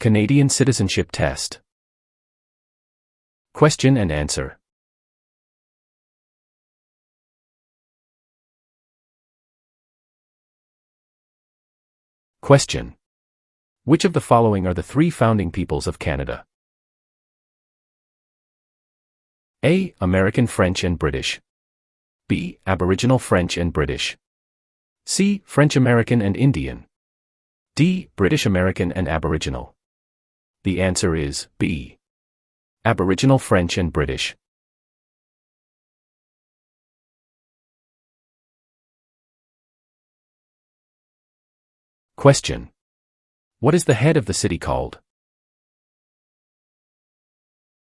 Canadian Citizenship Test. Question and answer. Question. Which of the following are the three founding peoples of Canada? A. American French and British. B. Aboriginal French and British. C. French American and Indian. D. British American and Aboriginal. The answer is B. Aboriginal French and British. Question. What is the head of the city called?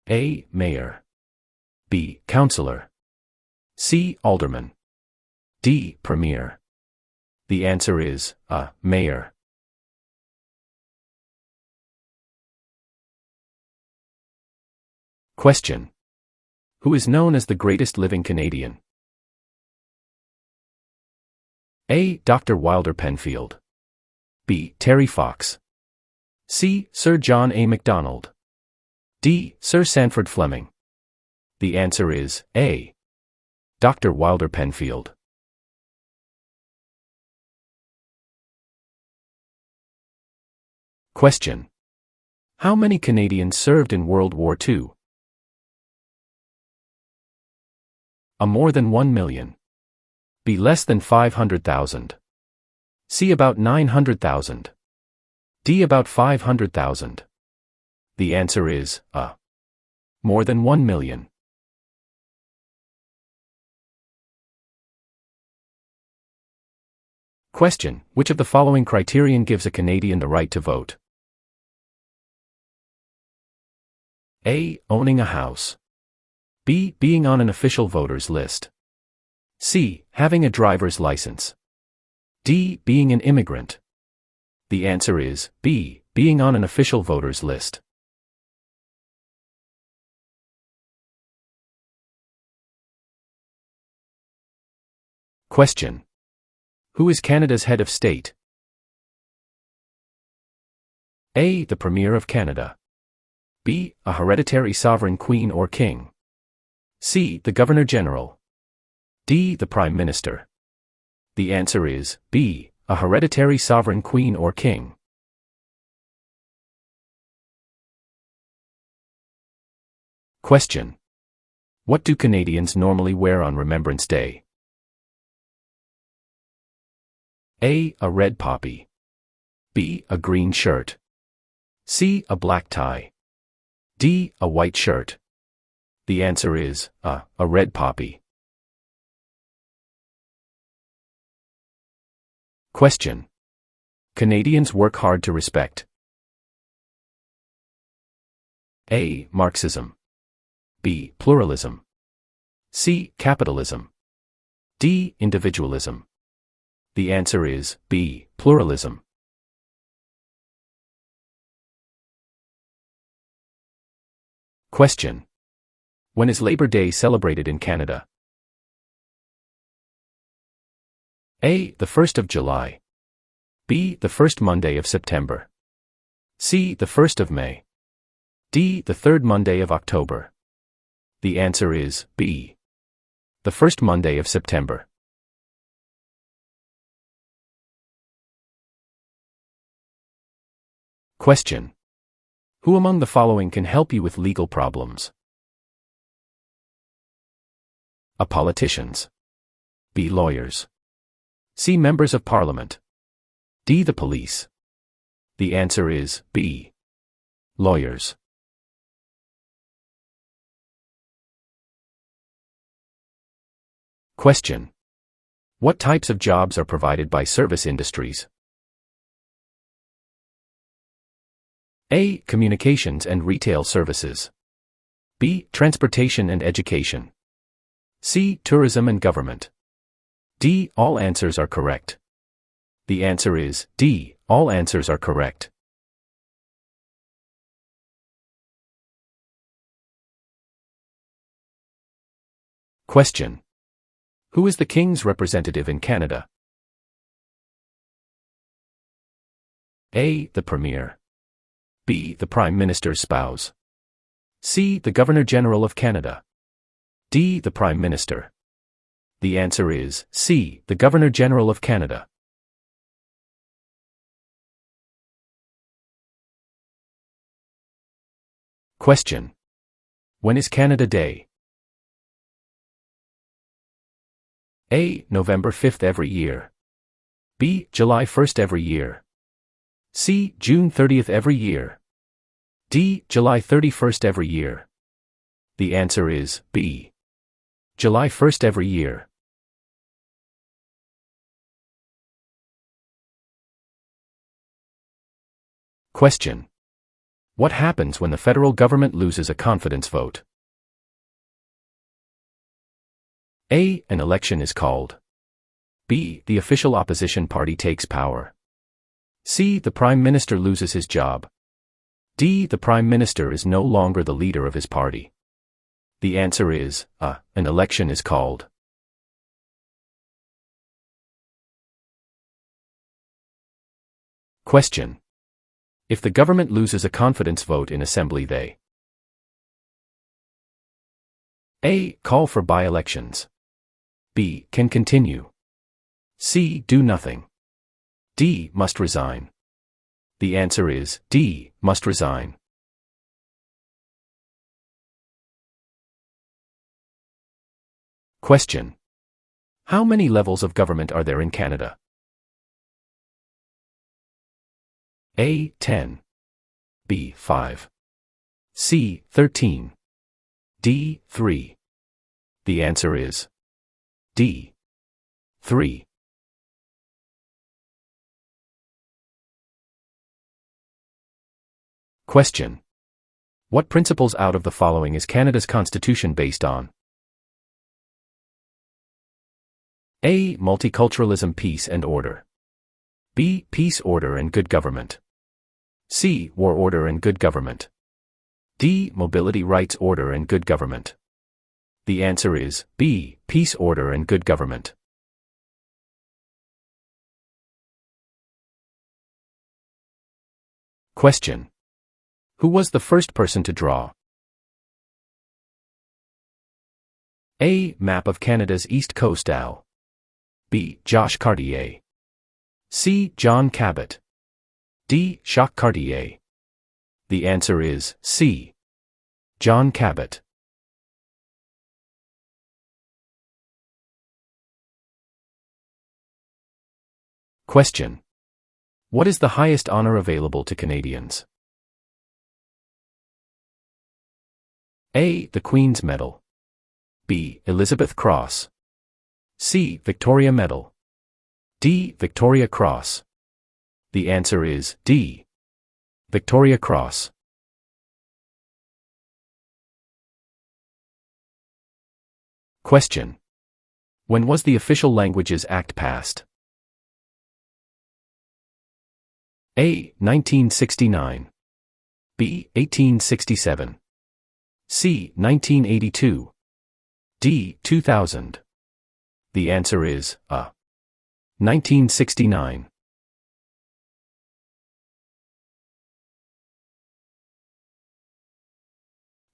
A. Mayor. B. Councillor. C. Alderman. D. Premier. The answer is A. Mayor. Question. Who is known as the greatest living Canadian? A. Dr. Wilder Penfield. B. Terry Fox. C. Sir John A. Macdonald. D. Sir Sandford Fleming. The answer is A. Dr. Wilder Penfield. Question. How many Canadians served in World War II? A. More than 1 million. B. Less than 500,000. C. About 900,000. D. About 500,000. The answer is A. More than 1 million. Question. Which of the following criterion gives a Canadian the right to vote? A. Owning a house. B. Being on an official voters list. C. Having a driver's license. D. Being an immigrant. The answer is B. Being on an official voters list. Question. Who is Canada's head of state? A. The Premier of Canada. B. A hereditary sovereign queen or king. C. The Governor-General. D. The Prime Minister. The answer is B. A hereditary sovereign queen or king. Question. What do Canadians normally wear on Remembrance Day? A. A red poppy. B. A green shirt. C. A black tie. D. A white shirt. The answer is A red poppy. Question. Canadians work hard to respect. A. Marxism. B. Pluralism. C. Capitalism. D. Individualism. The answer is B. Pluralism. Question. When is Labor Day celebrated in Canada? A. The 1st of July. B. The first Monday of September. C. The 1st of May. D. The third Monday of October. The answer is B. The first Monday of September. Question. Who among the following can help you with legal problems? A. Politicians. B. Lawyers. C. Members of Parliament. D. The police. The answer is B. Lawyers. Question. What types of jobs are provided by service industries? A. Communications and retail services. B. Transportation and education. C. Tourism and government. D. All answers are correct. The answer is D. All answers are correct. Question. Who is the King's representative in Canada? A. The Premier. B. The Prime Minister's spouse. C. The Governor-General of Canada. D. The Prime Minister. The answer is C. The Governor-General of Canada. Question. When is Canada Day? A. November 5th every year. B. July 1st every year. C. June 30th every year. D. July 31st every year. The answer is B. July 1st every year. Question. What happens when the federal government loses a confidence vote? A. An election is called. B. The official opposition party takes power. C. The Prime Minister loses his job. D. The Prime Minister is no longer the leader of his party. The answer is A. An election is called. Question. If the government loses a confidence vote in Assembly, they A. Call for by-elections. B. Can continue. C. Do nothing. D. Must resign. The answer is D. Must resign. Question. How many levels of government are there in Canada? A. 10. B. 5. C. 13. D. 3. The answer is D. 3. Question. What principles out of the following is Canada's constitution based on? A. Multiculturalism, peace and order. B. Peace, order and good government. C. War, order and good government. D. Mobility, rights, order and good government. The answer is B. Peace, order and good government. Question. Who was the first person to draw? A. Map of Canada's East Coast Al. B. Josh Cartier. C. John Cabot. D. Jacques Cartier. The answer is C. John Cabot. Question. What is the highest honor available to Canadians? A. The Queen's Medal. B. Elizabeth Cross. C. Victoria Medal. D. Victoria Cross. The answer is D. Victoria Cross. Question. When was the Official Languages Act passed? A. 1969. B. 1867. C. 1982. D. 2000. The answer is A. 1969.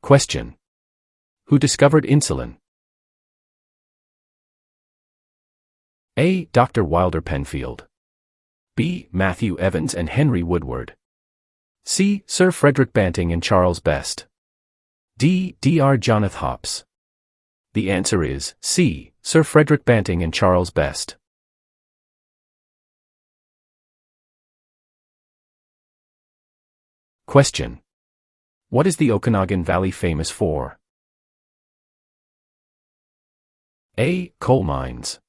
Question. Who discovered insulin? A. Dr. Wilder Penfield. B. Matthew Evans and Henry Woodward. C. Sir Frederick Banting and Charles Best. D. Dr. Jonathan Hops. The answer is C. Sir Frederick Banting and Charles Best. Question. What is the Okanagan Valley famous for? A. Coal mines.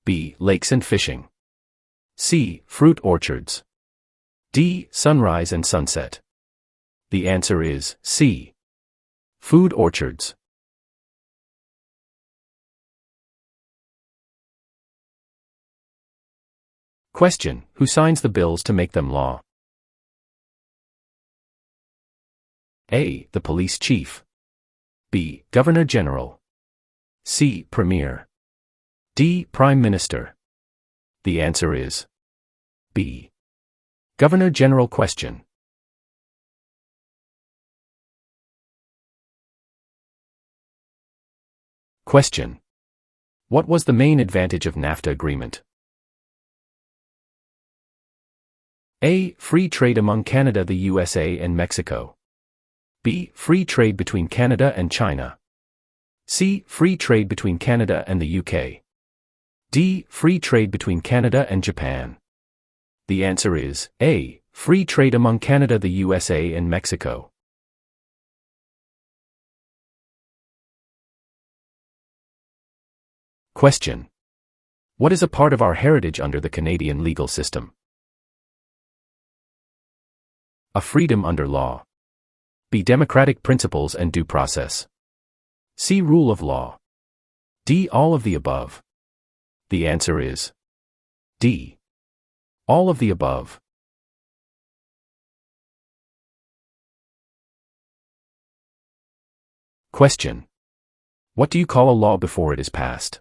B. Lakes and fishing. C. Fruit orchards. D. Sunrise and sunset. The answer is C. Food orchards. Question. Who signs the bills to make them law? A. The Police Chief. B. Governor General. C. Premier. D. Prime Minister. The answer is B. Governor General. Question. Question. What was the main advantage of NAFTA agreement? A. Free trade among Canada, the USA, and Mexico. B. Free trade between Canada and China. C. Free trade between Canada and the UK. D. Free trade between Canada and Japan. The answer is A. Free trade among Canada, the USA, and Mexico. Question. What is a part of our heritage under the Canadian legal system? A. Freedom under law. B. Democratic principles and due process. C. Rule of law. D. All of the above. The answer is D. All of the above. Question. What do you call a law before it is passed?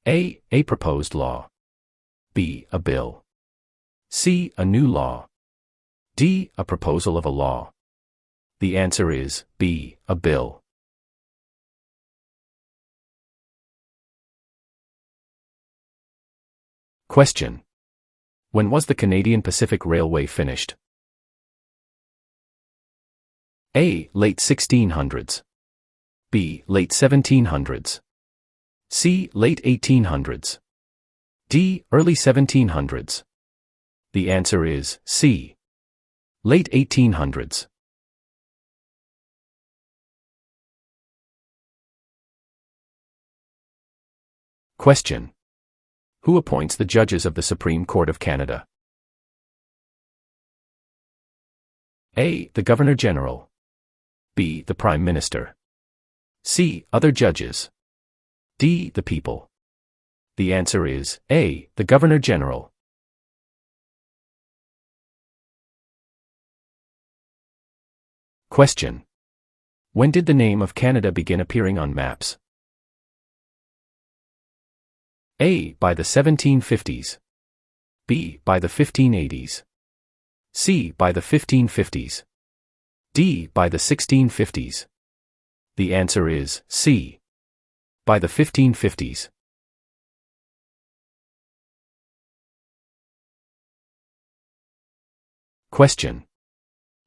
A. A proposed law. B. A bill. C. A new law. D. A proposal of a law. The answer is B. A bill. Question. When was the Canadian Pacific Railway finished? A. Late 1600s. B. Late 1700s. C. Late 1800s. D. Early 1700s. The answer is C. Late 1800s. Question. Who appoints the judges of the Supreme Court of Canada? A. The Governor-General. B. The Prime Minister. C. Other judges. D. The people. The answer is A. The Governor-General. Question. When did the name of Canada begin appearing on maps? A. By the 1750s. B. By the 1580s. C. By the 1550s. D. By the 1650s. The answer is C. By the 1550s. Question.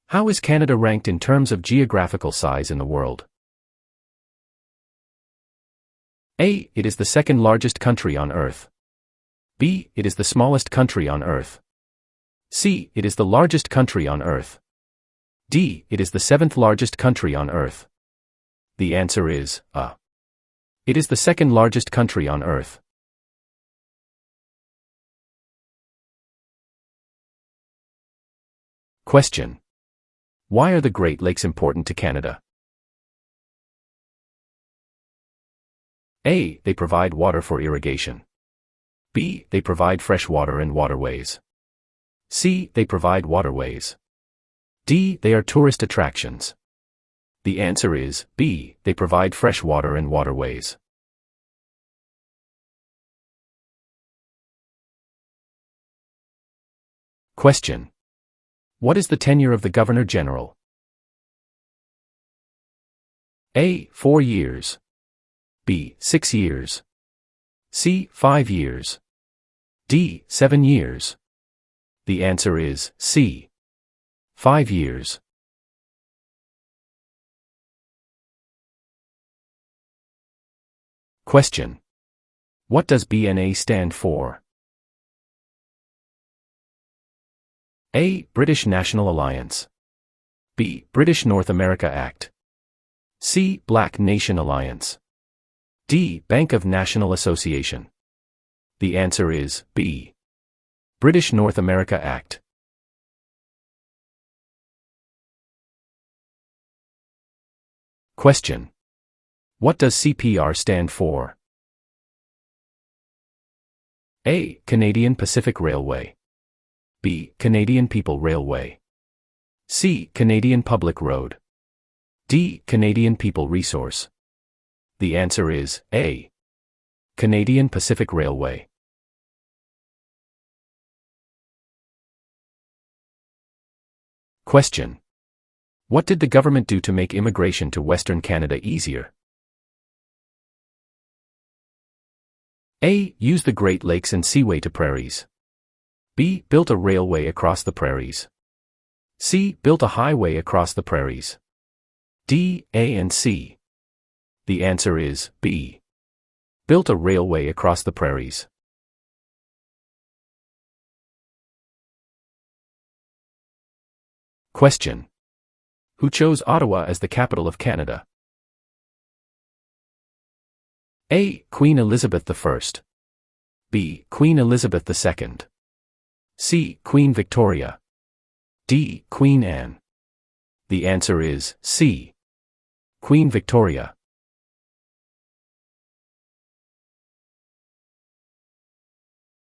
How is Canada ranked in terms of geographical size in the world? A. It is the second largest country on Earth. B. It is the smallest country on Earth. C. It is the largest country on Earth. D. It is the seventh largest country on Earth. The answer is A. It is the second largest country on Earth. Question. Why are the Great Lakes important to Canada? A. They provide water for irrigation. B. They provide fresh water and waterways. C. They provide waterways. D. They are tourist attractions. The answer is B. They provide fresh water and waterways. Question. What is the tenure of the Governor-General? A. 4 years. B. 6 years. C. 5 years. D. 7 years. The answer is C. 5 years. Question. What does BNA stand for? A. British National Alliance. B. British North America Act. C. Black Nation Alliance. D. Bank of National Association. The answer is B. British North America Act. Question. What does CPR stand for? A. Canadian Pacific Railway. B. Canadian People Railway. C. Canadian Public Road. D. Canadian People Resource. The answer is A. Canadian Pacific Railway. Question. What did the government do to make immigration to Western Canada easier? A. Use the Great Lakes and Seaway to prairies. B. Built a railway across the prairies. C. Built a highway across the prairies. D, A and C. The answer is B. Built a railway across the prairies. Question. Who chose Ottawa as the capital of Canada? A. Queen Elizabeth I. B. Queen Elizabeth II. C. Queen Victoria. D. Queen Anne. The answer is C. Queen Victoria.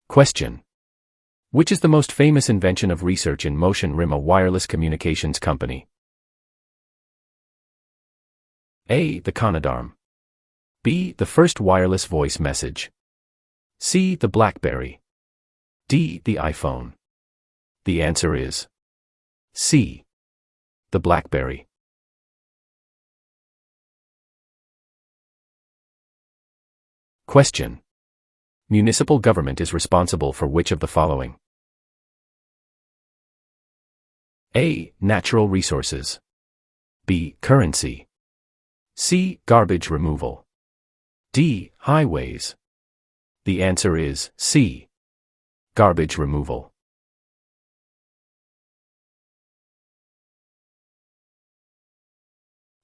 Question. Which is the most famous invention of research in motion? RIM, a wireless communications company. A. The Canadarm. B. The first wireless voice message. C. The BlackBerry. D. The iPhone. The answer is C. The BlackBerry. Question. Municipal government is responsible for which of the following? A. Natural resources. B. Currency. C. Garbage removal. D. Highways. The answer is C. Garbage removal.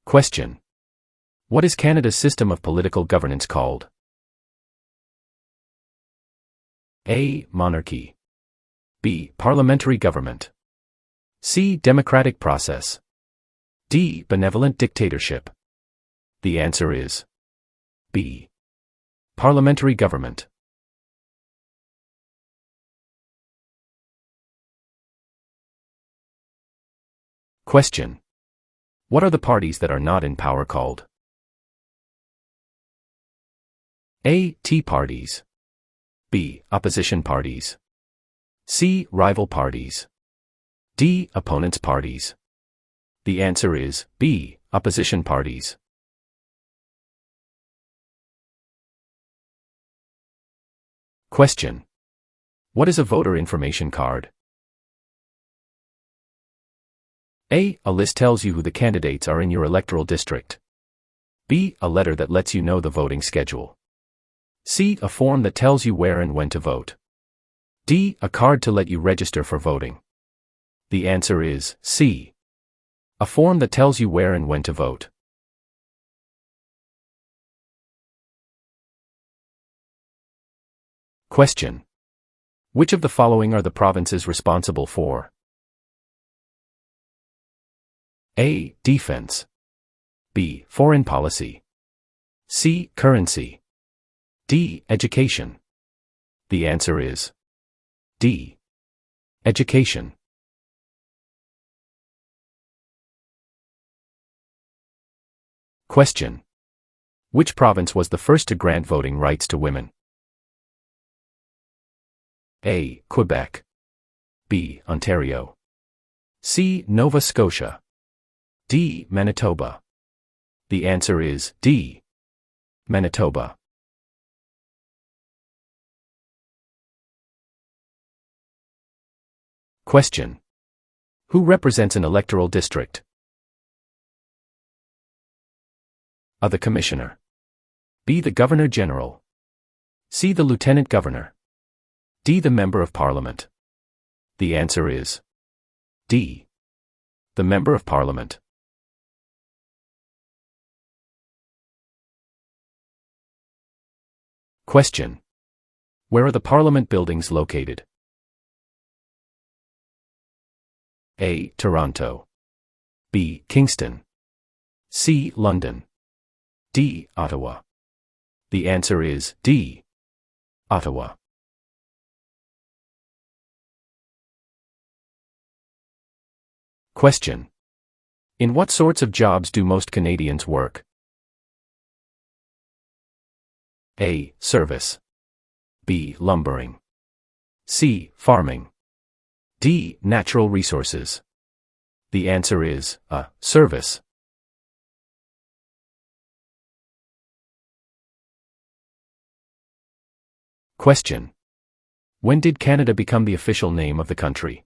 Question. What is Canada's system of political governance called? A. Monarchy. B. Parliamentary government. C. Democratic process. D. Benevolent dictatorship. The answer is B. Parliamentary government. Question. What are the parties that are not in power called? A. Tea parties. B. Opposition parties. C. Rival parties. D. Opponents parties. The answer is B. Opposition parties. Question. What is a voter information card? A. A list tells you who the candidates are in your electoral district. B. A letter that lets you know the voting schedule. C. A form that tells you where and when to vote. D. A card to let you register for voting. The answer is C. A form that tells you where and when to vote. Question. Which of the following are the provinces responsible for? A. Defense. B. Foreign policy. C. Currency. D. Education. The answer is D. Education. Question. Which province was the first to grant voting rights to women? A. Quebec. B. Ontario. C. Nova Scotia. D. Manitoba. The answer is D. Manitoba. Question. Who represents an electoral district? A. The Commissioner. B. The Governor General. C. The Lieutenant Governor. D. The Member of Parliament. The answer is D. The Member of Parliament. Question. Where are the Parliament buildings located? A. Toronto. B. Kingston. C. London. D. Ottawa. The answer is D. Ottawa. Question. In what sorts of jobs do most Canadians work? A. Service. B. Lumbering. C. Farming. D. Natural resources. The answer is A. Service. Question. When did Canada become the official name of the country?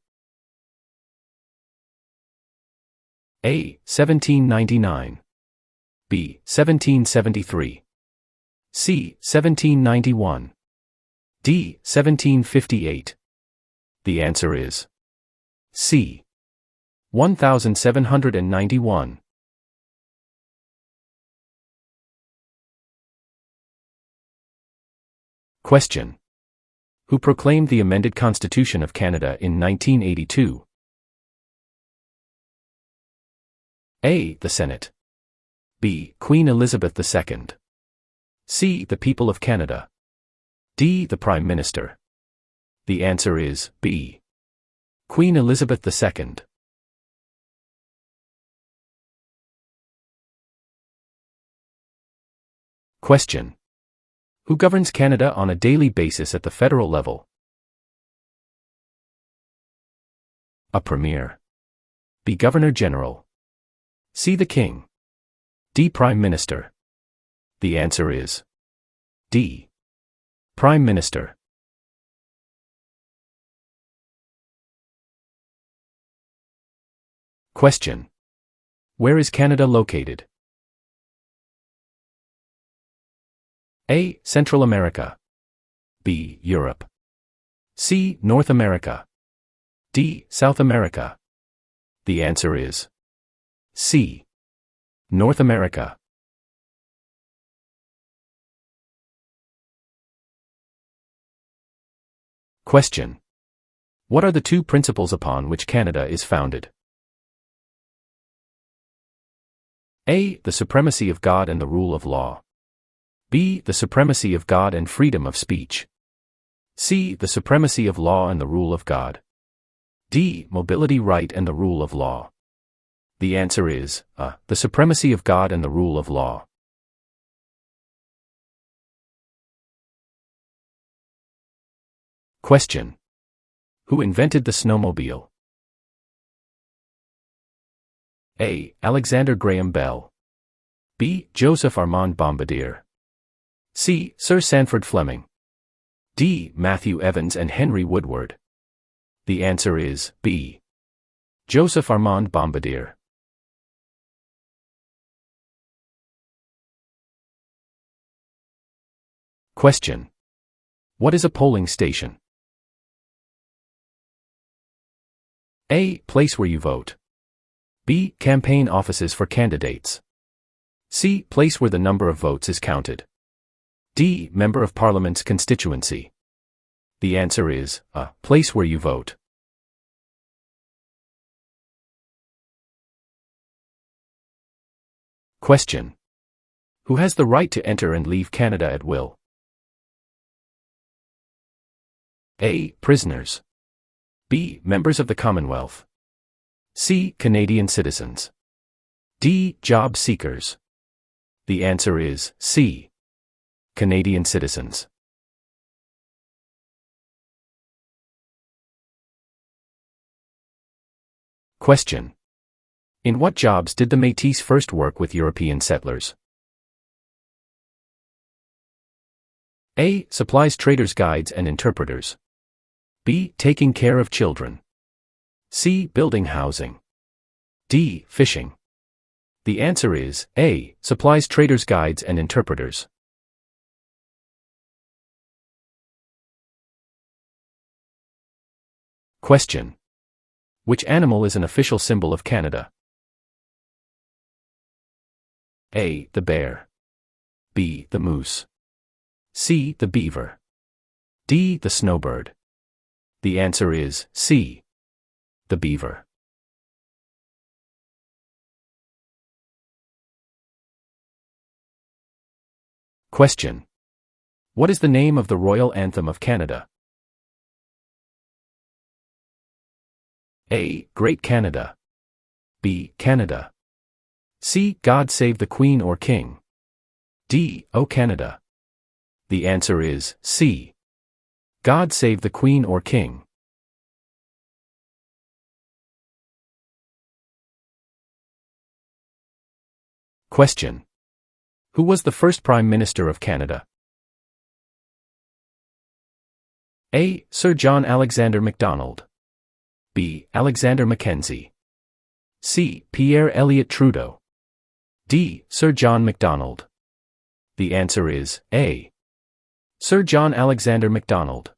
A. 1799. B. 1773. C. 1791. D. 1758. The answer is C. 1791. Question. Who proclaimed the amended Constitution of Canada in 1982? A. The Senate. B. Queen Elizabeth II. C. The people of Canada. D. The Prime Minister. The answer is B. Queen Elizabeth II. Question. Who governs Canada on a daily basis at the federal level? A Premier. B. Governor General. C. The King. D. Prime Minister. The answer is D. Prime Minister. Question. Where is Canada located? A. Central America. B. Europe. C. North America. D. South America. The answer is C. North America. Question. What are the two principles upon which Canada is founded? A. The supremacy of God and the rule of law. B. The supremacy of God and freedom of speech. C. The supremacy of law and the rule of God. D. Mobility right and the rule of law. The answer is A. The supremacy of God and the rule of law. Question. Who invented the snowmobile? A. Alexander Graham Bell. B. Joseph Armand Bombardier. C. Sir Sanford Fleming. D. Matthew Evans and Henry Woodward. The answer is B. Joseph Armand Bombardier. Question. What is a polling station? A. Place where you vote. B. Campaign offices for candidates. C. Place where the number of votes is counted. D. Member of Parliament's constituency. The answer is A. Place where you vote. Question. Who has the right to enter and leave Canada at will? A. Prisoners. B. Members of the Commonwealth. C. Canadian citizens. D. Job seekers. The answer is C. Canadian citizens. Question. In what jobs did the Métis first work with European settlers? A. Supplies traders, guides and interpreters. B. Taking care of children. C. Building housing. D. Fishing. The answer is A. Supplies traders, guides and interpreters. Question. Which animal is an official symbol of Canada? A. The bear. B. The moose. C. The beaver. D. The snowbird. The answer is C. The beaver. Question. What is the name of the royal anthem of Canada? A. Great Canada. B. Canada. C. God Save the Queen or King. D. O Canada. The answer is C. God Save the Queen or King. Question. Who was the first Prime Minister of Canada? A. Sir John Alexander Macdonald. B. Alexander Mackenzie. C. Pierre Elliott Trudeau. D. Sir John Macdonald. The answer is A. Sir John Alexander Macdonald.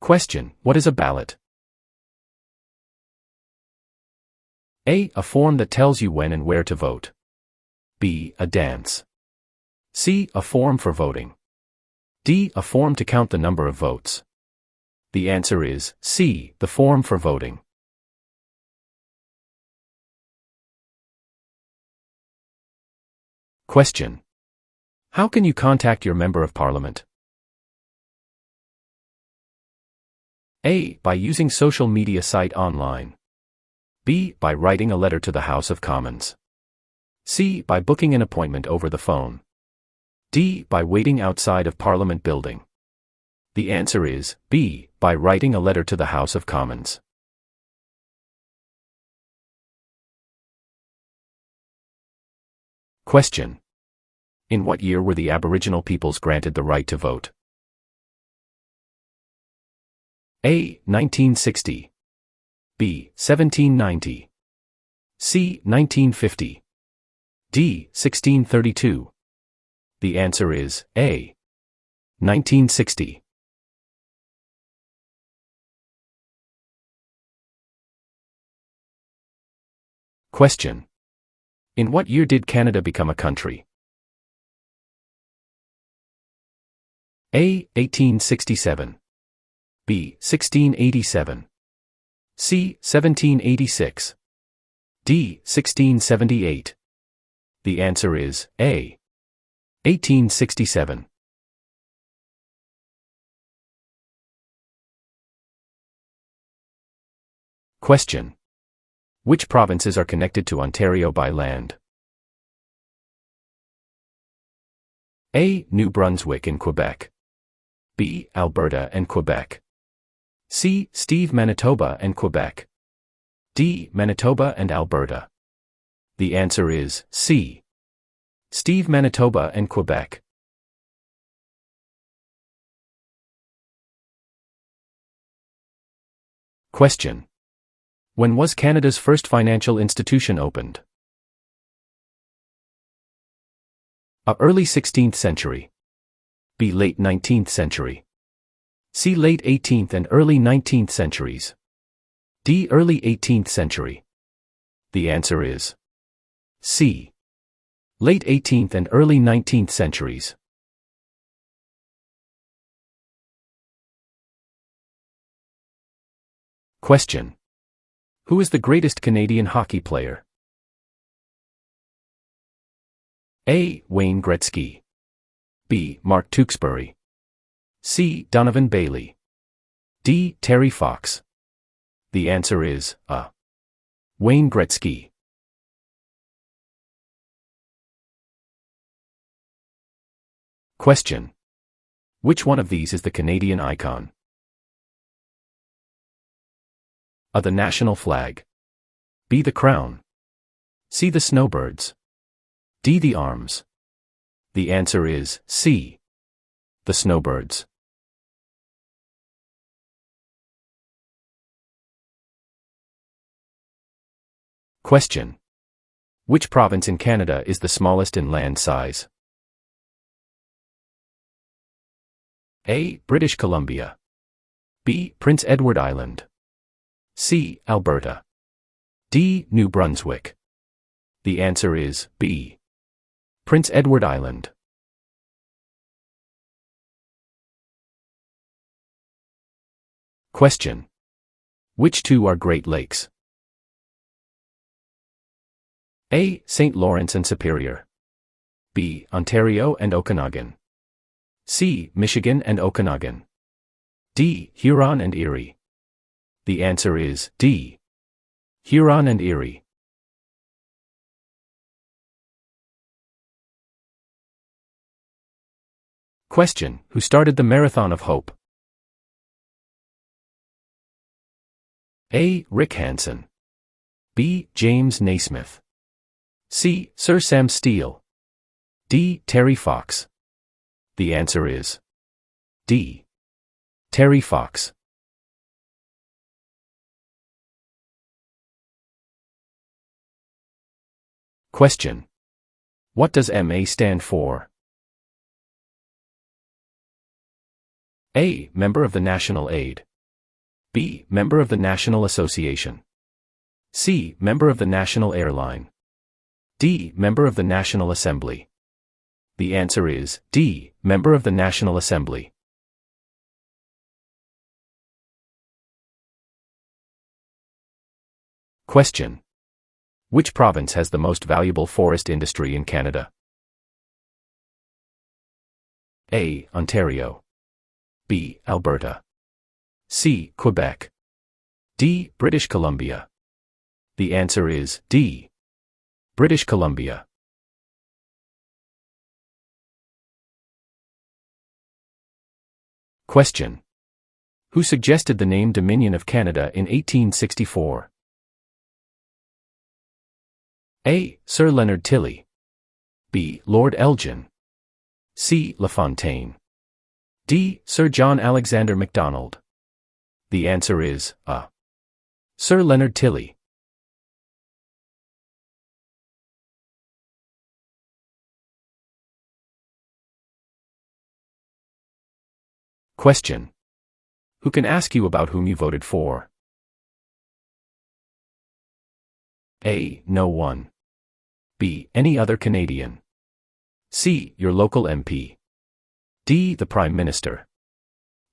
Question. What is a ballot? A. A form that tells you when and where to vote. B. A dance. C. A form for voting. D. A form to count the number of votes. The answer is C. The form for voting. Question. How can you contact your Member of Parliament? A. By using social media site online. B. By writing a letter to the House of Commons. C. By booking an appointment over the phone. D. By waiting outside of Parliament building. The answer is B. By writing a letter to the House of Commons. Question. In what year were the Aboriginal peoples granted the right to vote? A. 1960. B. 1790. C. 1950. D. 1632. The answer is A. 1960. Question. In what year did Canada become a country? A. 1867. B. 1687. C. 1786. D. 1678. The answer is A. 1867. Question. Which provinces are connected to Ontario by land? A. New Brunswick and Quebec. B. Alberta and Quebec. C. Steve, Manitoba and Quebec. D. Manitoba and Alberta. The answer is C. Steve, Manitoba and Quebec. Question. When was Canada's first financial institution opened? A. Early 16th century. B. Late 19th century. C. Late 18th and early 19th centuries. D. Early 18th century. The answer is C. Late 18th and early 19th centuries. Question. Who is the greatest Canadian hockey player? A. Wayne Gretzky. B. Mark Tewksbury. C. Donovan Bailey. D. Terry Fox. The answer is A. Wayne Gretzky. Question. Which one of these is the Canadian icon? A. The national flag. B. The crown. C. The snowbirds. D. The arms. The answer is C. The snowbirds. Question. Which province in Canada is the smallest in land size? A. British Columbia. B. Prince Edward Island. C. Alberta. D. New Brunswick. The answer is B. Prince Edward Island. Question. Which two are Great Lakes? A. St. Lawrence and Superior. B. Ontario and Okanagan. C. Michigan and Okanagan. D. Huron and Erie. The answer is D. Huron and Erie. Question. Who started the Marathon of Hope? A. Rick Hansen. B. James Naismith. C. Sir Sam Steele. D. Terry Fox. The answer is D. Terry Fox. Question. What does MA stand for? A. Member of the National Aid. B. Member of the National Association. C. Member of the National Airline. D. Member of the National Assembly. The answer is D. Member of the National Assembly. Question. Which province has the most valuable forest industry in Canada? A. Ontario. B. Alberta. C. Quebec. D. British Columbia. The answer is D. British Columbia. Question. Who suggested the name Dominion of Canada in 1864? A. Sir Leonard Tilley. B. Lord Elgin. C. LaFontaine. D. Sir John Alexander Macdonald. The answer is A. Sir Leonard Tilley. Question. Who can ask you about whom you voted for? A. No one. B. Any other Canadian. C. Your local MP. D. The Prime Minister.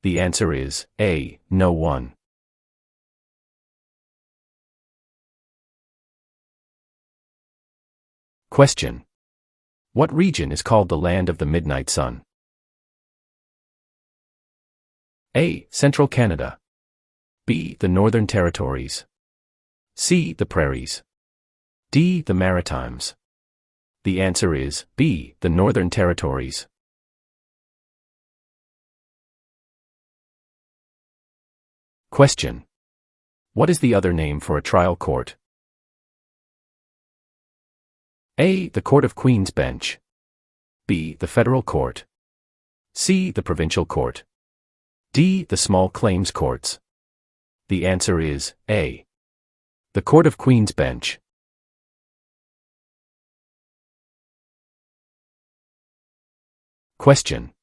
The answer is A. No one. Question. What region is called the Land of the Midnight Sun? A. Central Canada. B. The Northern Territories. C. The Prairies. D. The Maritimes. The answer is B. The Northern Territories. Question. What is the other name for a trial court? A. The Court of Queen's Bench. B. The Federal Court. C. The Provincial Court. D. The Small Claims Courts. The answer is A. The Court of Queen's Bench. Question.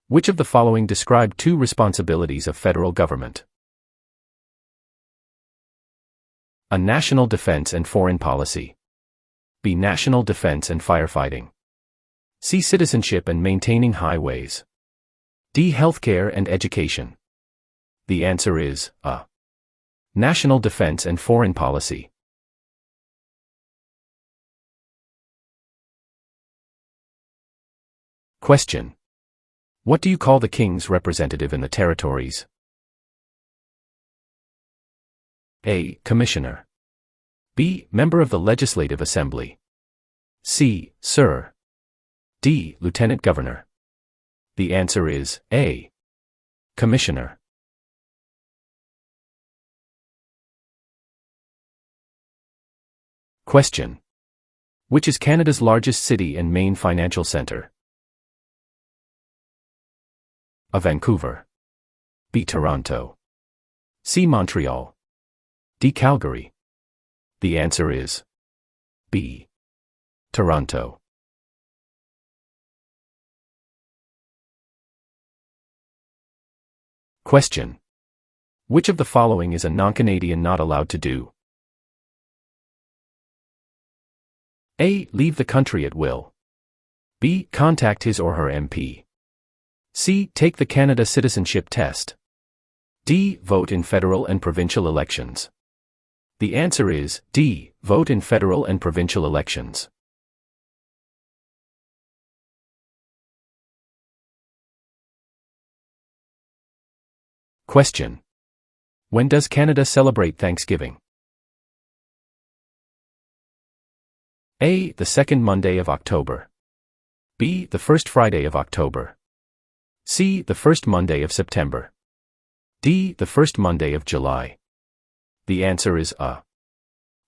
Which of the following describe two responsibilities of federal government? A. National defense and foreign policy. B. National defense and firefighting. C. Citizenship and maintaining highways. D. Healthcare and education. The answer is A. National defense and foreign policy. Question. What do you call the King's representative in the territories? A. Commissioner. B. Member of the Legislative Assembly. C. Sir. D. Lieutenant Governor. The answer is A. Commissioner. Question. Which is Canada's largest city and main financial centre? A. Vancouver. B. Toronto. C. Montreal. D. Calgary. The answer is B. Toronto. Question. Which of the following is a non-Canadian not allowed to do? A. Leave the country at will. B. Contact his or her MP. C. Take the Canada Citizenship Test. D. Vote in federal and provincial elections. The answer is D. Vote in federal and provincial elections. Question. When does Canada celebrate Thanksgiving? A. The second Monday of October. B. The first Friday of October. C. The first Monday of September. D. The first Monday of July. The answer is A.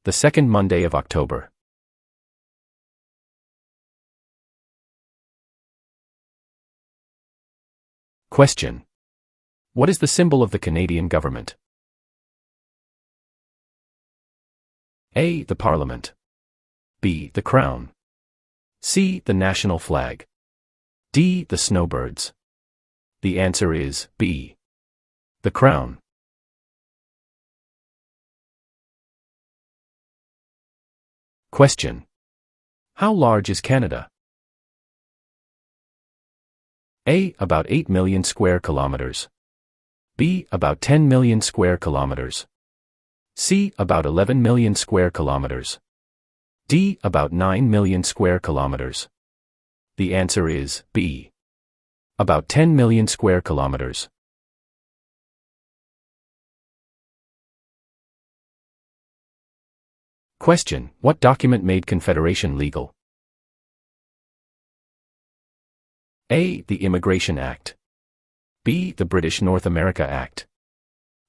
The second Monday of October. Question. What is the symbol of the Canadian government? A. The Parliament. B. The Crown. C. The national flag. D. The snowbirds. The answer is B. The Crown. Question. How large is Canada? A. About 8 million square kilometers. B. About 10 million square kilometers. C. About 11 million square kilometers. D. About 9 million square kilometers. The answer is B. About 10 million square kilometers. Question. What document made Confederation legal? A. The Immigration Act. B. The British North America Act.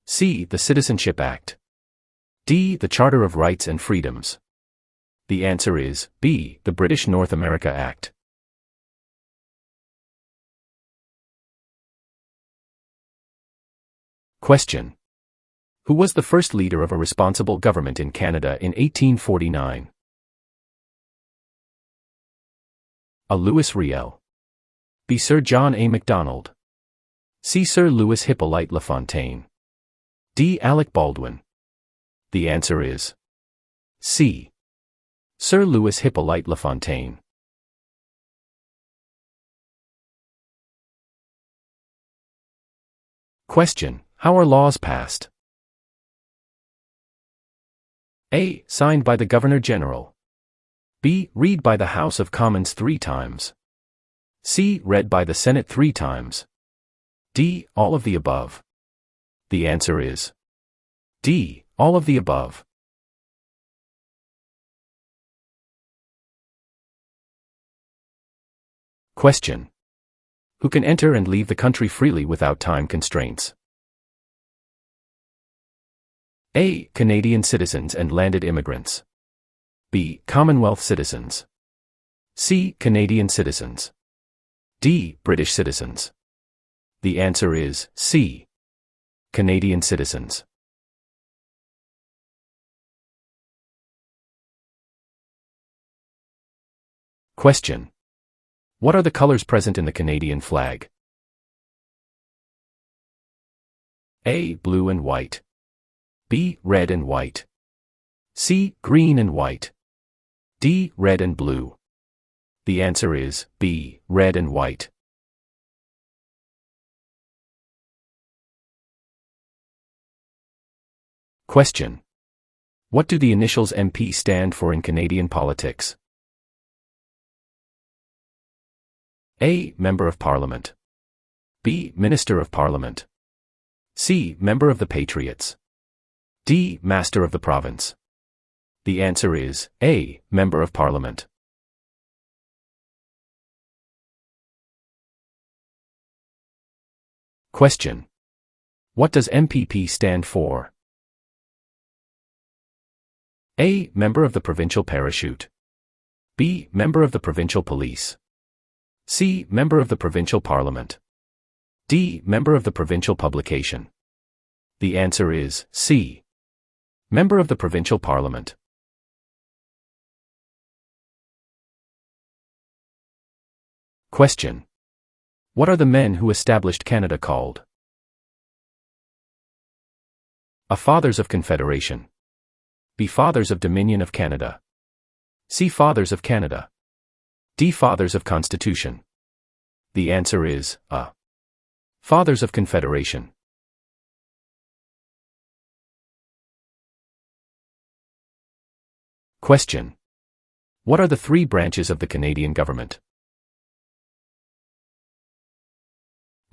C. The Citizenship Act. D. The Charter of Rights and Freedoms. The answer is B. The British North America Act. Question. Who was the first leader of a responsible government in Canada in 1849? A. Louis Riel. B. Sir John A. Macdonald. C. Sir Louis Hippolyte Lafontaine. D. Alec Baldwin. The answer is C. Sir Louis Hippolyte Lafontaine. Question. How are laws passed? A. Signed by the Governor-General. B. Read by the House of Commons 3 times. C. Read by the Senate 3 times. D. All of the above. The answer is D. All of the above. Question. Who can enter and leave the country freely without time constraints? A. Canadian citizens and landed immigrants. B. Commonwealth citizens. C. Canadian citizens. D. British citizens. The answer is C. Canadian citizens. Question. What are the colors present in the Canadian flag? A. Blue and white. B. Red and white. C. Green and white. D. Red and blue. The answer is B. Red and white. Question. What do the initials MP stand for in Canadian politics? A. Member of Parliament. B. Minister of Parliament. C. Member of the Patriots. D. Master of the Province. The answer is A. Member of Parliament. Question. What does MPP stand for? A. Member of the Provincial Parachute. B. Member of the Provincial Police. C. Member of the Provincial Parliament. D. Member of the Provincial Publication. The answer is C. Member of the Provincial Parliament. Question. What are the men who established Canada called? A. Fathers of Confederation. B. Fathers of Dominion of Canada. C. Fathers of Canada. D. Fathers of Constitution. The answer is A. Fathers of Confederation. Question. What are the 3 branches of the Canadian government?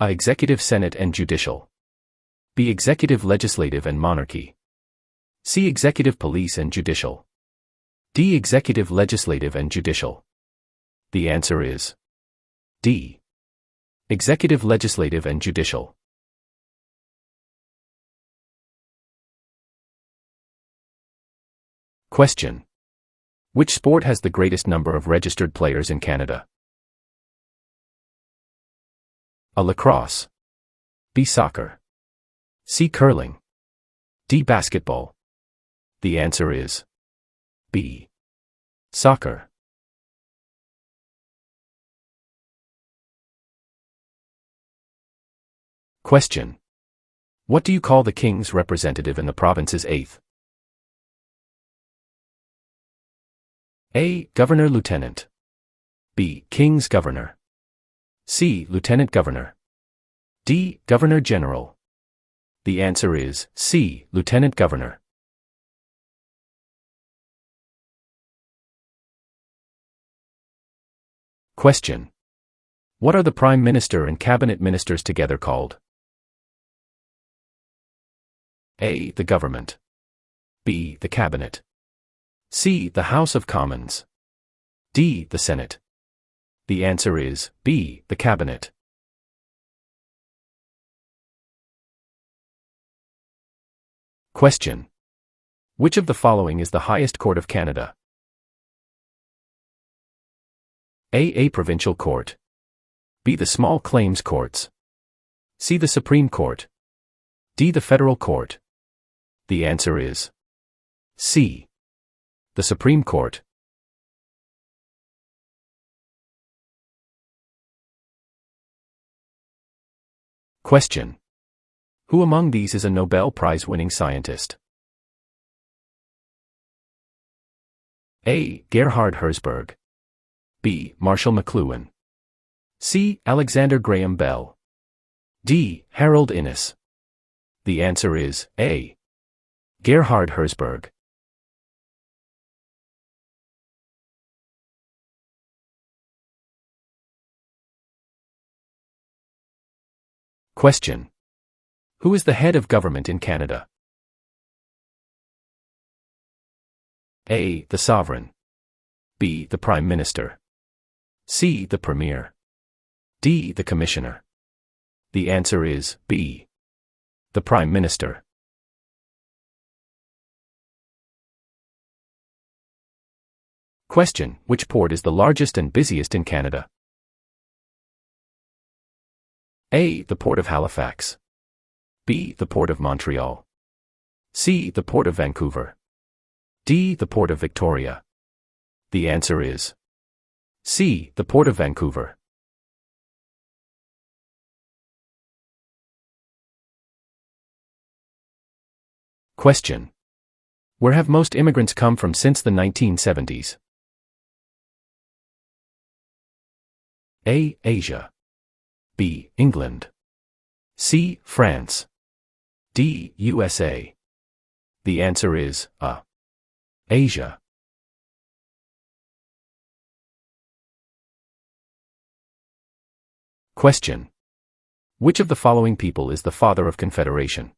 A. Executive, Senate and Judicial. B. Executive, Legislative and Monarchy. C. Executive, Police and Judicial. D. Executive, Legislative and Judicial. The answer is D. Executive, Legislative and Judicial. Question. Which sport has the greatest number of registered players in Canada? A. Lacrosse. B. Soccer. C. Curling. D. Basketball. The answer is B. Soccer. Question. What do you call the King's representative in the province's 8th? A. Governor Lieutenant. B. King's Governor. C. Lieutenant Governor. D. Governor General. The answer is C. Lieutenant Governor. Question. What are the Prime Minister and Cabinet Ministers together called? A. The Government. B. The Cabinet. C. The House of Commons. D. The Senate. The answer is B. The Cabinet. Question. Which of the following is the highest court of Canada? A. Provincial Court. B. The Small Claims Courts. C. The Supreme Court. D. The Federal Court. The answer is C. The Supreme Court. Question. Who among these is a Nobel Prize-winning scientist? A. Gerhard Herzberg. B. Marshall McLuhan. C. Alexander Graham Bell. D. Harold Innis. The answer is A. Gerhard Herzberg. Question. Who is the head of government in Canada? A. The Sovereign. B. The Prime Minister. C. The Premier. D. The Commissioner. The answer is B. The Prime Minister. Question. Which port is the largest and busiest in Canada? A. The Port of Halifax. B. The Port of Montreal. C. The Port of Vancouver. D. The Port of Victoria. The answer is C. The Port of Vancouver. Question. Where have most immigrants come from since the 1970s? A. Asia. B. England. C. France. D. USA. The answer is A. Asia. Question. Which of the following people is the father of Confederation?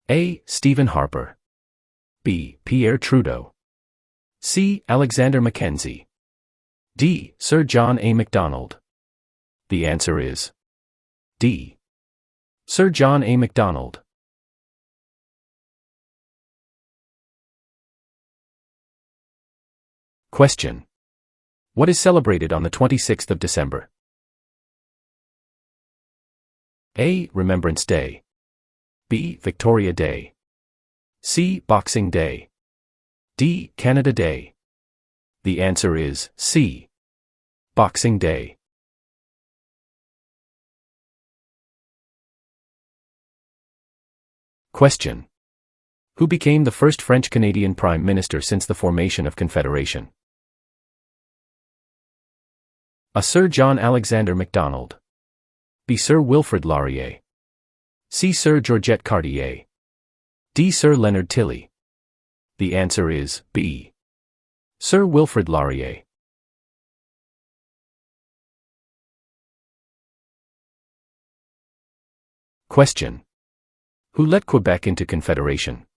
A. Stephen Harper. B. Pierre Trudeau. C. Alexander Mackenzie. D. Sir John A. Macdonald. The answer is D. Sir John A. Macdonald. Question. What is celebrated on the 26th of December? A. Remembrance Day. B. Victoria Day. C. Boxing Day. D. Canada Day. The answer is C. Boxing Day. Question. Who became the first French-Canadian Prime Minister since the formation of Confederation? A. Sir John Alexander Macdonald. B. Sir Wilfrid Laurier. C. Sir Georgette Cartier. D. Sir Leonard Tilley. The answer is B. Sir Wilfrid Laurier. Question. Who led Quebec into Confederation?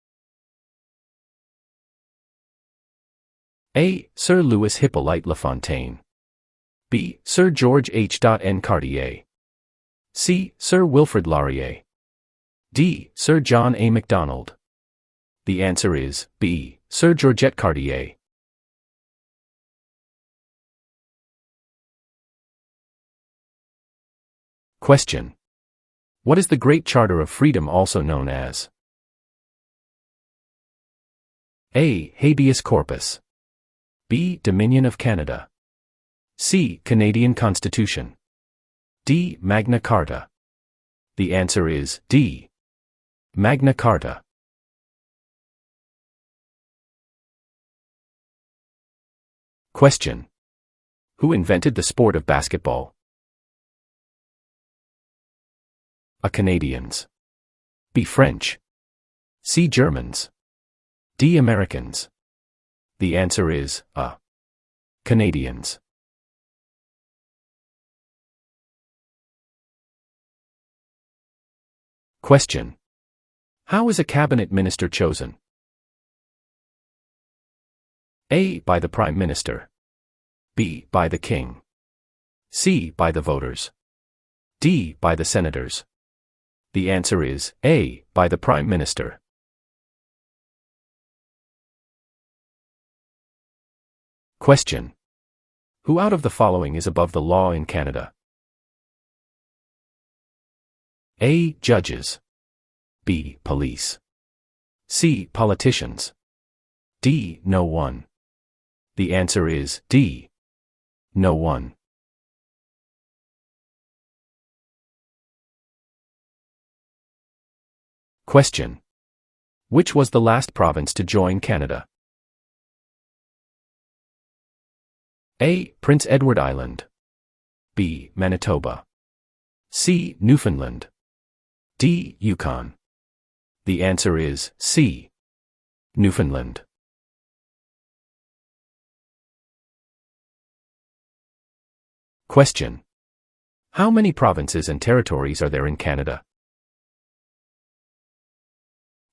A. Sir Louis Hippolyte Lafontaine. B. Sir George H. N. Cartier. C. Sir Wilfrid Laurier. D. Sir John A. Macdonald. The answer is B. Sir Georgette Cartier. Question. What is the Great Charter of Freedom also known as? A. Habeas corpus. B. Dominion of Canada. C. Canadian Constitution. D. Magna Carta. The answer is D. Magna Carta. Question. Who invented the sport of basketball? A. Canadians. B. French. C. Germans. D. Americans. The answer is A. Canadians. Question. How is a cabinet minister chosen? A. By the Prime Minister. B. By the King. C. By the voters. D. By the senators. The answer is A. By the Prime Minister. Question. Who out of the following is above the law in Canada? A. Judges. B. Police. C. Politicians. D. No one. The answer is D. No one. Question. Which was the last province to join Canada? A. Prince Edward Island. B. Manitoba. C. Newfoundland. D. Yukon. The answer is C. Newfoundland. Question. How many provinces and territories are there in Canada?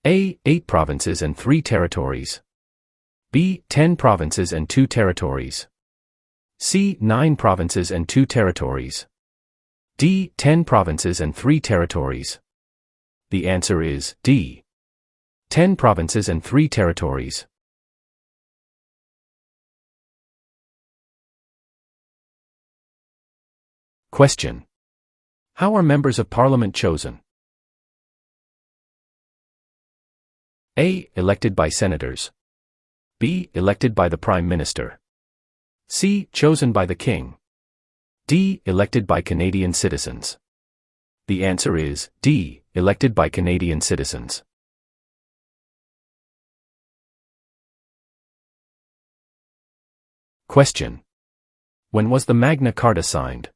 A. 8 provinces and 3 territories. B. 10 provinces and 2 territories. C. 9 provinces and 2 territories. D. 10 provinces and 3 territories. The answer is D. 10 provinces and 3 territories. Question. How are members of Parliament chosen? A. Elected by senators. B. Elected by the Prime Minister. C. Chosen by the King. D. Elected by Canadian citizens. The answer is D. Elected by Canadian citizens. Question. When was the Magna Carta signed?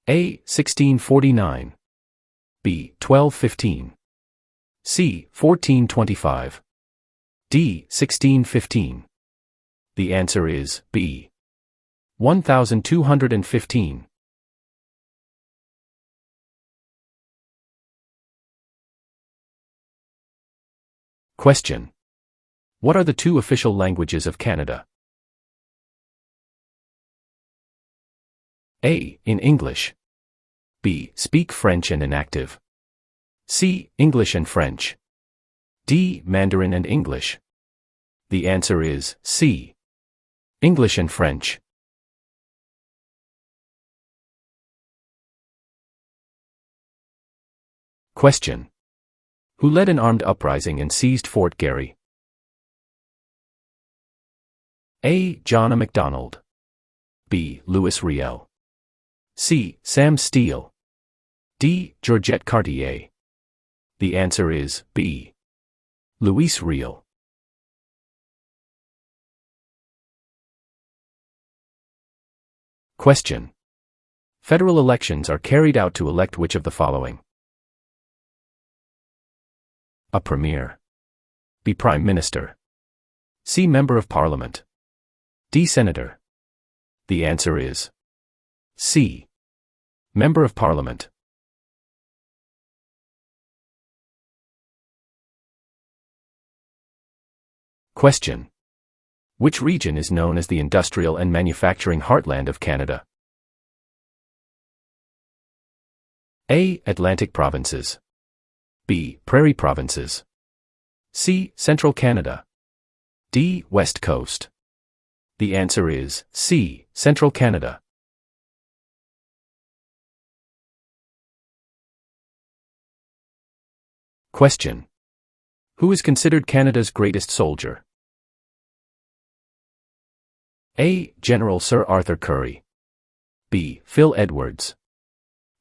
A. 1649. B. 1215. C. 1425. D. 1615. The answer is B. 1215. Question. What are the 2 official languages of Canada? A. In English. B. Speak French and inactive. C. English and French. D. Mandarin and English. The answer is C. English and French. Question. Who led an armed uprising and seized Fort Garry? A. John Macdonald. B. Louis Riel. C. Sam Steele. D. Georgette Cartier. The answer is B. Louis Riel. Question. Federal elections are carried out to elect which of the following? A. Premier. B. Prime Minister. C. Member of Parliament. D. Senator. The answer is C. Member of Parliament. Question. Which region is known as the industrial and manufacturing heartland of Canada? A. Atlantic provinces. B. Prairie provinces. C. Central Canada. D. West Coast. The answer is C. Central Canada. Question. Who is considered Canada's greatest soldier? A. General Sir Arthur Currie. B. Phil Edwards.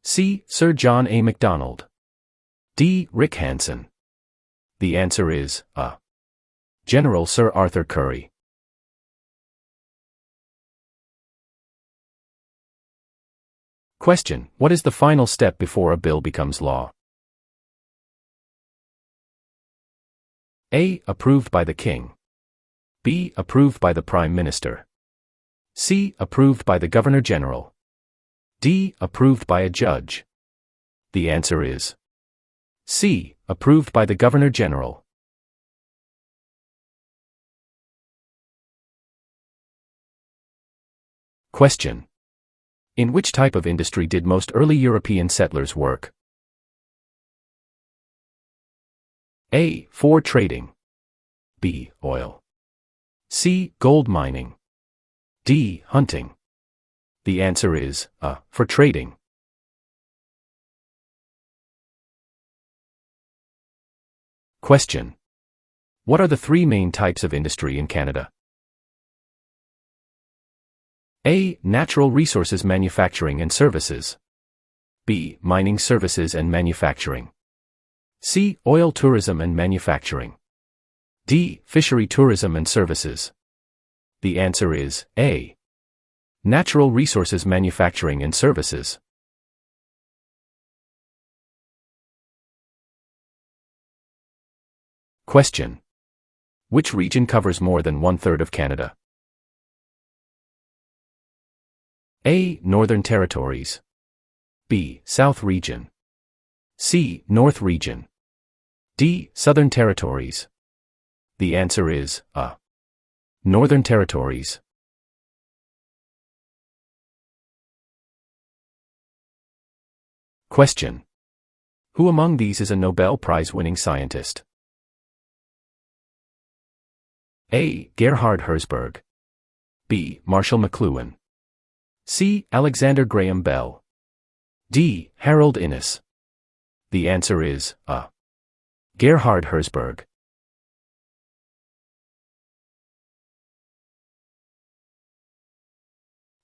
C. Sir John A. Macdonald. D. Rick Hansen. The answer is A. General Sir Arthur Currie. Question. What is the final step before a bill becomes law? A. Approved by the King. B. Approved by the Prime Minister. C. Approved by the Governor General. D. Approved by a judge. The answer is C. Approved by the Governor General. Question. In which type of industry did most early European settlers work? A. For trading. B. Oil. C. Gold mining. D. Hunting. The answer is A. For trading. Question. What are the three main types of industry in Canada? A. Natural resources manufacturing and services. B. Mining services and manufacturing. C. Oil tourism and manufacturing. D. Fishery tourism and services. The answer is A. Natural resources manufacturing and services. Question. Which region covers more than 1/3 of Canada? A. Northern Territories. B. South Region. C. North Region. D. Southern Territories. The answer is A. Northern Territories. Question. Who among these is a Nobel Prize-winning scientist? A. Gerhard Herzberg. B. Marshall McLuhan. C. Alexander Graham Bell. D. Harold Innis. The answer is A. Gerhard Herzberg.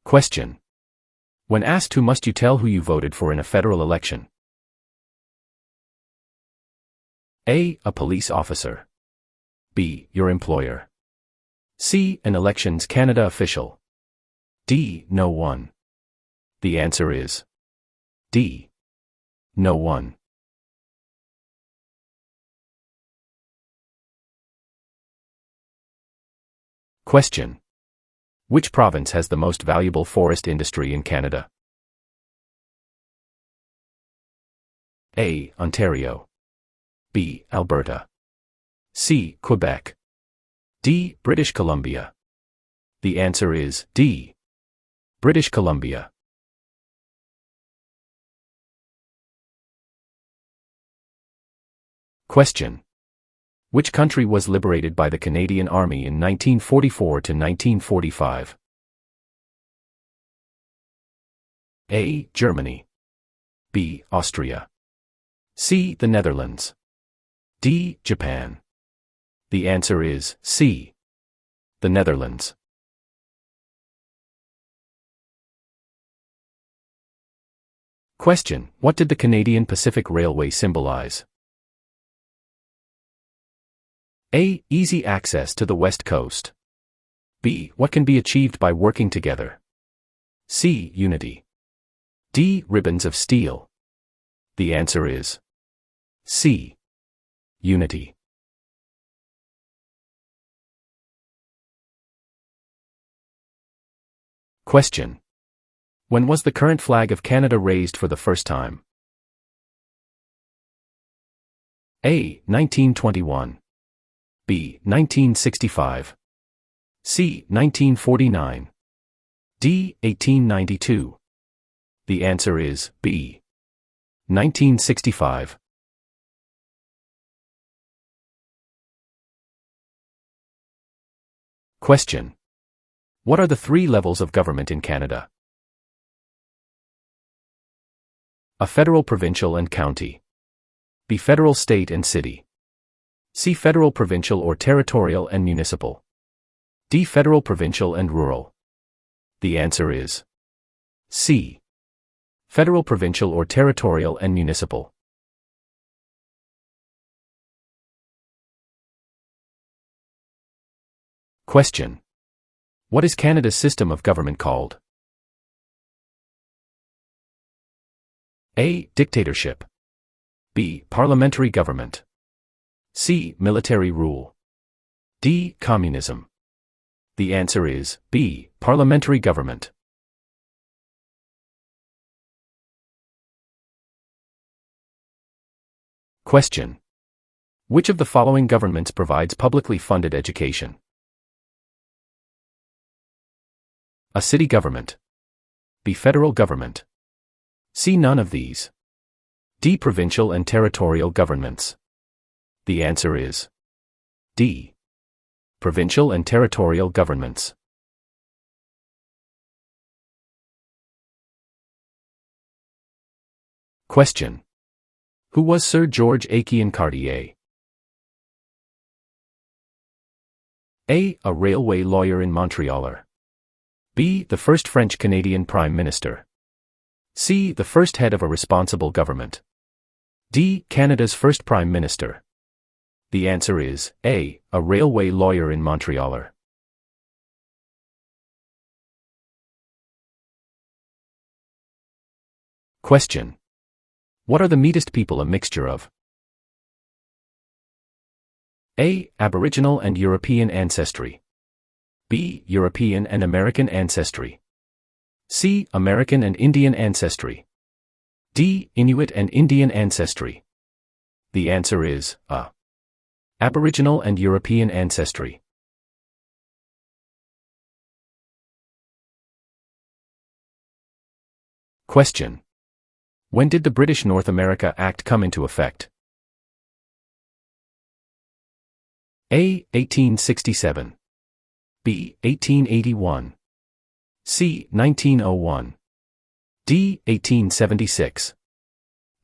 Question. When asked who must you tell who you voted for in a federal election? A. A police officer. B. Your employer. C. An Elections Canada official. D. No one. The answer is D. No one. Question. Which province has the most valuable forest industry in Canada? A. Ontario. B. Alberta. C. Quebec. D. British Columbia. The answer is D. British Columbia. Question. Which country was liberated by the Canadian Army in 1944 to 1945? A. Germany. B. Austria. C. The Netherlands. D. Japan. The answer is C. The Netherlands. Question. What did the Canadian Pacific Railway symbolize? A. Easy access to the West Coast. B. What can be achieved by working together. C. Unity. D. Ribbons of steel. The answer is C. Unity. Question. When was the current flag of Canada raised for the first time? A. 1921. B. 1965. C. 1949. D. 1892. The answer is B. 1965. Question. What are the three levels of government in Canada? A federal, provincial, and county. B. Federal, state, and city. C. Federal, provincial, or territorial and municipal. D. Federal, provincial, and rural. The answer is C. Federal, provincial, or territorial and municipal. Question. What is Canada's system of government called? A. Dictatorship. B. Parliamentary government. C. Military rule. D. Communism. The answer is B. Parliamentary government. Question. Which of the following governments provides publicly funded education? A. City government. B. Federal government. C. None of these. D. Provincial and territorial governments. The answer is D. Provincial and territorial governments. Question. Who was Sir George Aiken Cartier? A. A railway lawyer in Montreal. B. The first French-Canadian Prime Minister. C. The first head of a responsible government. D. Canada's first Prime Minister. The answer is A. A railway lawyer in Montreal. Question. What are the Metis people a mixture of? A. Aboriginal and European ancestry. B. European and American ancestry. C. American and Indian ancestry. D. Inuit and Indian ancestry. The answer is A. Aboriginal and European ancestry. Question. When did the British North America Act come into effect? A. 1867. B. 1881. C. 1901. D. 1876.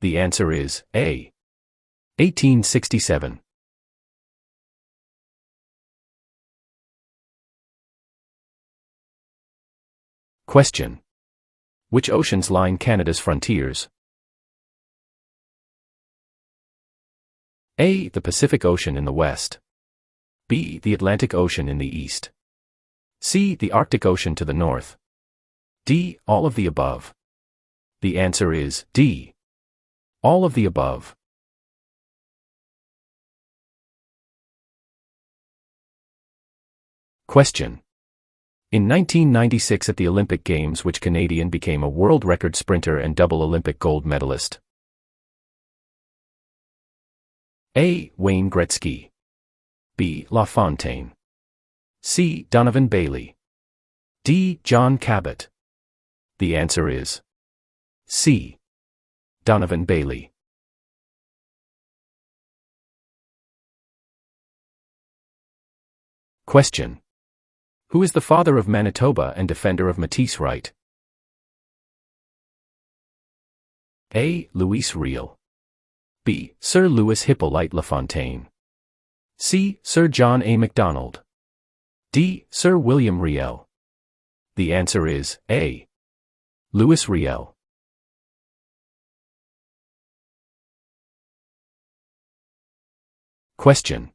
The answer is A. 1867. Question. Which oceans line Canada's frontiers? A. The Pacific Ocean in the west. B. The Atlantic Ocean in the east. C. The Arctic Ocean to the north. D. All of the above. The answer is D. All of the above. Question. In 1996 at the Olympic Games, which Canadian became a world record sprinter and double Olympic gold medalist? A. Wayne Gretzky. B. LaFontaine. C. Donovan Bailey. D. John Cabot. The answer is C. Donovan Bailey. Question. Who is the father of Manitoba and defender of Métis right? A. Louis Riel. B. Sir Louis Hippolyte LaFontaine. C. Sir John A. Macdonald. D. Sir William Riel. The answer is A. Louis Riel. Question.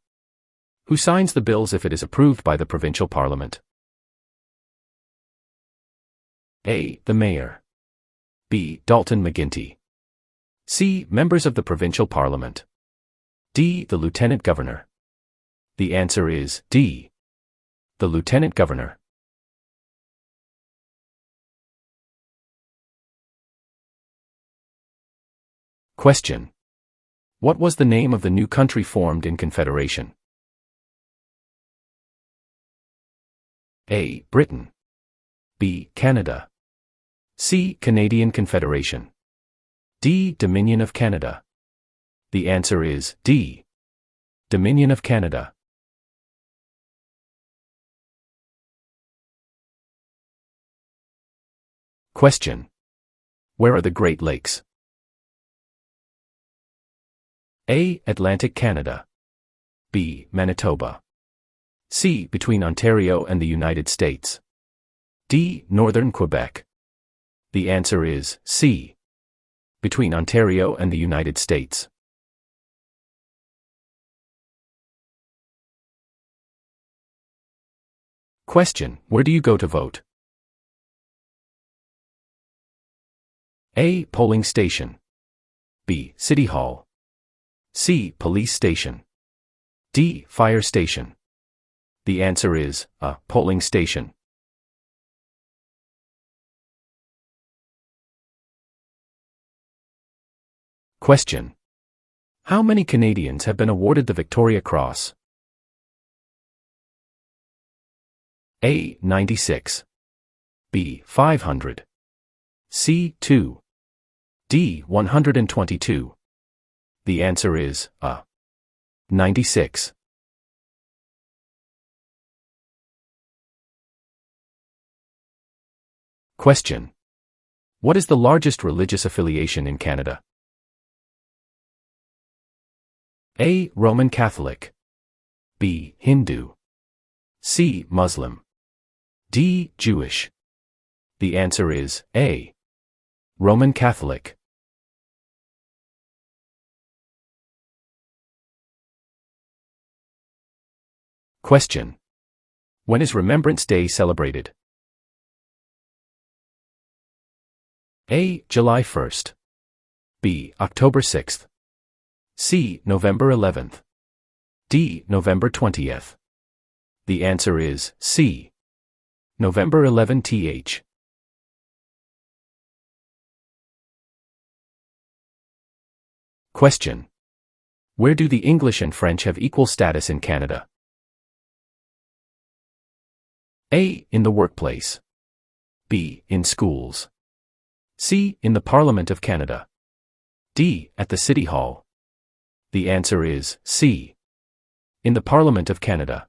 Who signs the bills if it is approved by the provincial parliament? A. The mayor. B. Dalton McGuinty. C. Members of the provincial parliament. D. The lieutenant governor. The answer is D. The lieutenant governor. Question. What was the name of the new country formed in Confederation? A. Britain. B. Canada. C. Canadian Confederation. D. Dominion of Canada. The answer is D. Dominion of Canada. Question. Where are the Great Lakes? A. Atlantic Canada. B. Manitoba. C. Between Ontario and the United States. D. Northern Quebec. The answer is C. Between Ontario and the United States. Question. Where do you go to vote? A. Polling station. B. City Hall. C. Police station. D. Fire station. The answer is A. Polling station. Question. How many Canadians have been awarded the Victoria Cross? A. 96. B. 500. C. 2. D. 122. The answer is A. 96. Question. What is the largest religious affiliation in Canada? A. Roman Catholic. B. Hindu. C. Muslim. D. Jewish. The answer is A. Roman Catholic. Question. When is Remembrance Day celebrated? A. July 1st. B. October 6th. C. November 11th. D. November 20th. The answer is C. November 11th. Question. Where do the English and French have equal status in Canada? A. In the workplace. B. In schools. C. In the Parliament of Canada. D. At the City Hall. The answer is C. In the Parliament of Canada.